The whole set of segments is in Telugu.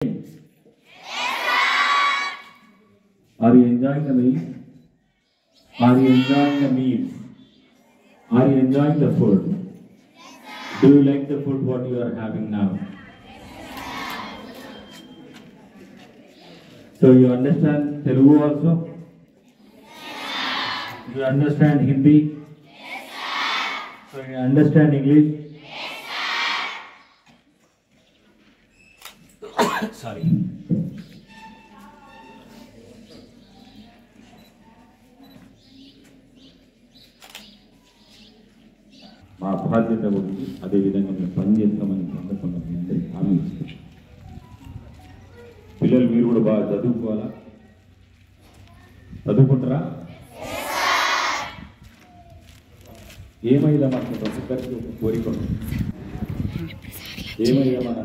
Are you enjoying the meal? Are you enjoying the meal? Are you enjoying the food? Do you like the food what you are having now? So you understand Telugu also? You understand Hindi? So you understand English? Sorry. మా బాధ్యత గురించి అదేవిధంగా మేము పనిచేస్తామని సందర్భంగా మీ అందరికీ హామీ ఇస్తాం. పిల్లలు మీరు కూడా బాగా చదువుకోవాలా, చదువుకుంటారా? ఏమైదా మనకు ఒక్కొక్కరికి ఒక కోరిక ఉంది. ఏమైదా మన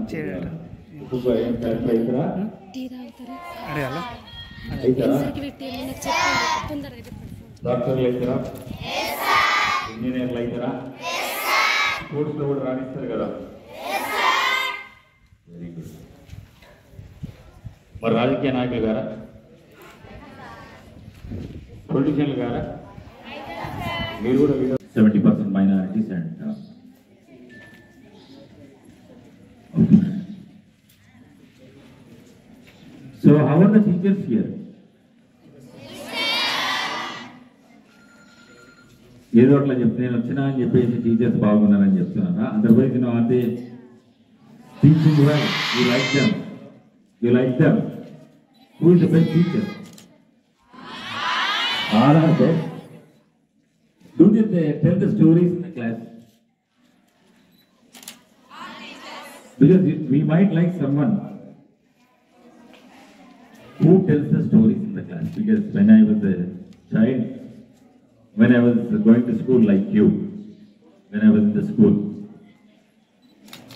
ఒక్కొక్క ఏం ఫ్యాక్టరీ అవుతారా? అవుతారా? డాక్టర్లు అవుతారా? ఇంజనీర్లు అవుతారా? స్పోర్ట్స్లో కూడా రాణిస్తారు కదా. Very good. మరి రాజకీయ నాయకులు గారా, పొలిటీషియన్లు గారా, మీరు కూడా 70% minorities and so how are the teachers here? ఏదో అట్లా చెప్తే నేను వచ్చినా అని చెప్పేసి టీచర్స్ బాగున్నారని చెప్తున్నారా? అదర్వైజ్ అంటే teaching well, you like them, you like them. Who is the best teacher? All are best. Do they tell the stories in the class? Because we might like someone who tells the stories in the class. Because when I was a child, when I was going to school like you, when I was in the school,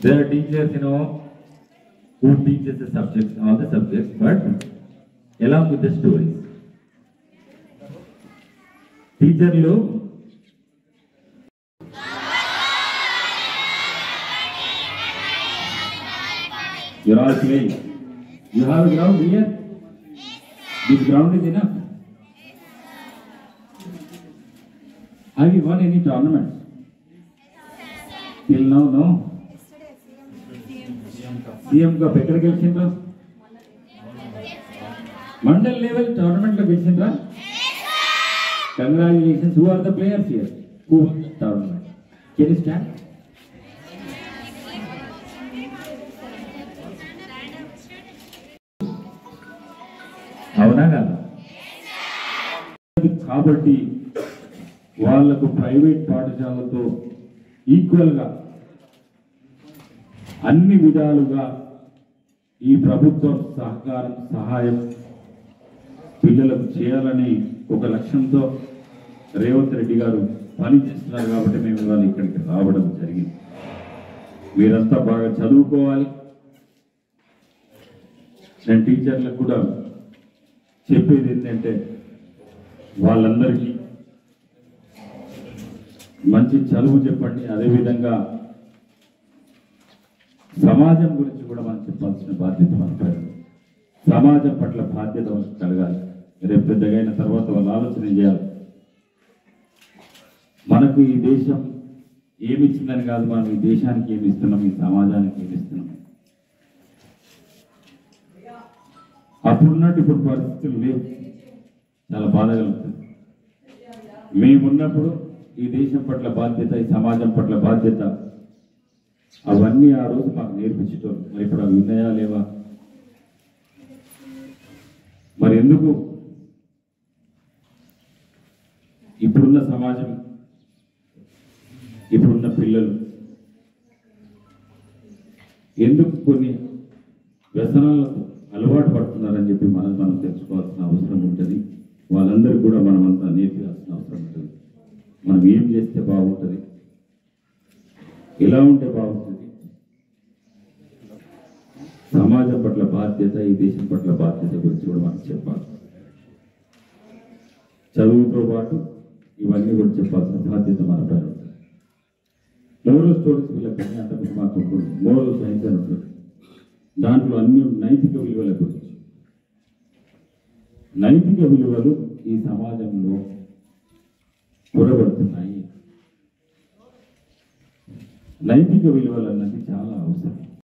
there are teachers, who teaches the subjects, all the subjects, but along with the stories. Teacherlu, you're all playing. You have a ground here? This ground is enough. Have you won any tournaments? Till now, no? CM Cup ఎక్కడ గెలిచిండ్రా? మండల్ లెవెల్ టోర్నమెంట్ లో గెలిచిండ్రా? Congratulations. Who are the players here? Who won the tournament? Can you stand? అవునా కదా? కాబట్టి వాళ్లకు ప్రైవేట్ పాఠశాలతో ఈక్వల్గా అన్ని విధాలుగా ఈ ప్రభుత్వం సహకారం, సహాయం పిల్లలకు చేయాలని ఒక లక్ష్యంతో రేవంత్ రెడ్డి గారు పనిచేస్తున్నారు. కాబట్టి మేము ఇవాళ ఇక్కడికి రావడం జరిగింది. మీరంతా బాగా చదువుకోవాలి. నేను టీచర్లకు కూడా చెప్పేది ఏంటంటే వాళ్ళందరికీ మంచి చదువు చెప్పండి. అదేవిధంగా సమాజం గురించి కూడా మనం చెప్పాల్సిన బాధ్యత మనపై. సమాజం పట్ల బాధ్యత మనకు కలగాలి. రేపు పెద్దగైన తర్వాత వాళ్ళు ఆలోచన చేయాలి. మనకు ఈ దేశం ఏమి ఇచ్చిందని కాదు, మనం ఈ దేశానికి ఏమి ఇస్తున్నాం, ఈ సమాజానికి ఏమి ఇస్తున్నాం. అప్పుడున్నట్టు ఇప్పుడు పరిస్థితులు లేవు. చాలా బాధ కలుగుతుంది. మేమున్నప్పుడు ఈ దేశం పట్ల బాధ్యత, ఈ సమాజం పట్ల బాధ్యత, అవన్నీ ఆ రోజు మాకు నేర్పించేటోళ్ళు. మరి ఇప్పుడు అవి ఉన్నాయా లేవా? మరి ఎందుకు ఇప్పుడున్న సమాజం, ఇప్పుడున్న పిల్లలు ఎందుకు కొన్ని వ్యసనాలకు అలవాటు పడుతున్నారని చెప్పి మనం తెలుసుకోవాల్సిన అవసరం ఉంటుంది. వాళ్ళందరూ కూడా మనమంతా నేర్పించాల్సిన అవసరం ఉంటుంది. మనం ఏం చేస్తే బాగుంటుంది, ఎలా ఉంటే బాగుంటుంది, సమాజం పట్ల బాధ్యత, ఈ దేశం పట్ల బాధ్యత గురించి కూడా మనం చెప్పాలి. చదువుతో పాటు ఇవన్నీ కూడా చెప్పాల్సిన బాధ్యత మన పైన ఉంటుంది. మోరల్ స్టోరీస్ వీళ్ళకి అంతకు మాకు మోరల్ సైన్స్ అని ఉంటుంది. దాంట్లో అన్ని నైతిక విలువల గురించి. నైతిక విలువలు ఈ సమాజంలో కూరబడుతున్నాయి. నైతిక విలువలు అన్నది చాలా అవసరం.